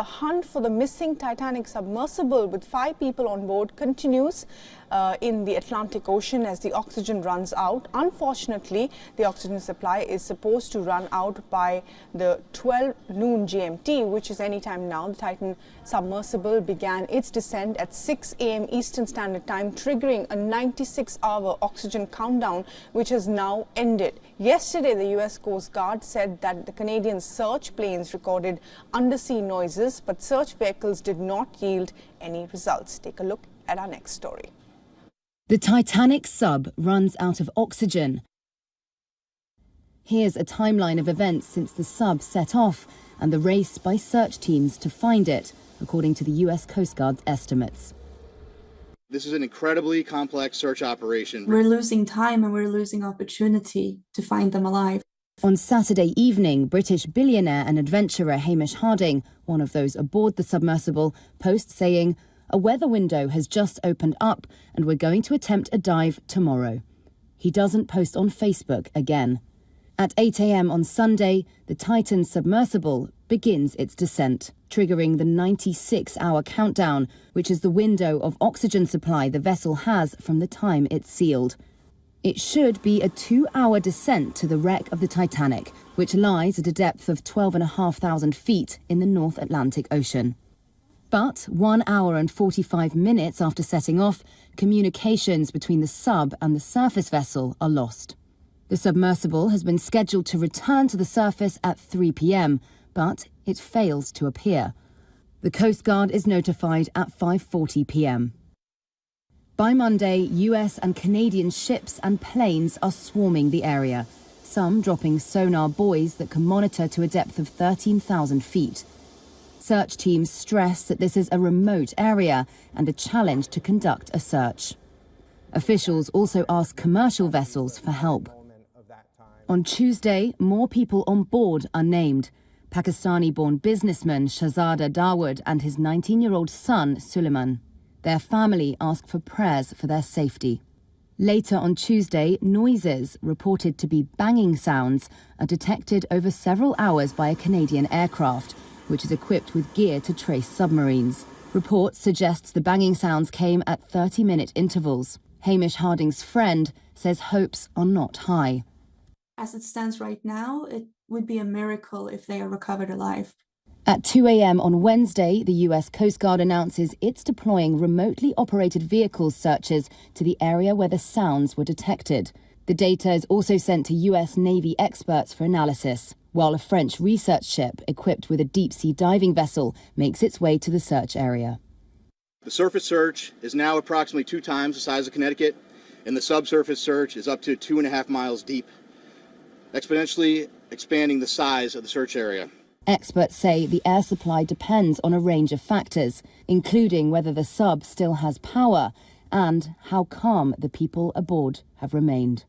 hunt for the missing Titanic submersible with 5 people on board continues in the Atlantic Ocean as the oxygen runs out. Unfortunately, the oxygen supply is supposed to run out by the 12 noon GMT, which is any time now. The Titan submersible began its descent at 6 a.m. Eastern Standard Time, triggering a 96-hour oxygen countdown, which has now ended. Yesterday, the U.S. Coast Guard said that the Canadian search planes recorded undersea noises, but search vehicles did not yield any results. Take a look at our next story. The Titanic sub runs out of oxygen. Here's a timeline of events since the sub set off and the race by search teams to find it, according to the US Coast Guard's estimates. This is an incredibly complex search operation. We're losing time and we're losing opportunity to find them alive. On Saturday evening, British billionaire and adventurer Hamish Harding, one of those aboard the submersible, posts saying, "A weather window has just opened up and we're going to attempt a dive tomorrow." He doesn't post on Facebook again. At 8 a.m. on Sunday, the Titan submersible begins its descent, triggering the 96-hour countdown, which is the window of oxygen supply the vessel has from the time it's sealed. It should be a 2-hour descent to the wreck of the Titanic, which lies at a depth of 12,500 feet in the North Atlantic Ocean. But 1 hour and 45 minutes after setting off, communications between the sub and the surface vessel are lost. The submersible has been scheduled to return to the surface at 3 p.m, but it fails to appear. The Coast Guard is notified at 5:40 p.m. By Monday, US and Canadian ships and planes are swarming the area, some dropping sonar buoys that can monitor to a depth of 13,000 feet. Search teams stress that this is a remote area and a challenge to conduct a search. Officials also ask commercial vessels for help. On Tuesday, more people on board are named. Pakistani-born businessman Shahzada Dawood and his 19-year-old son, Suleiman. Their family ask for prayers for their safety. Later on Tuesday, noises, reported to be banging sounds, are detected over several hours by a Canadian aircraft, which is equipped with gear to trace submarines. Reports suggest the banging sounds came at 30-minute intervals. Hamish Harding's friend says hopes are not high. As it stands right now, it would be a miracle if they are recovered alive. At 2 a.m. on Wednesday, the US Coast Guard announces it's deploying remotely operated vehicle searches to the area where the sounds were detected. The data is also sent to US Navy experts for analysis, while a French research ship equipped with a deep-sea diving vessel makes its way to the search area. The surface search is now approximately 2 times the size of Connecticut, and the subsurface search is up to 2.5 miles deep, exponentially expanding the size of the search area. Experts say the air supply depends on a range of factors, including whether the sub still has power and how calm the people aboard have remained.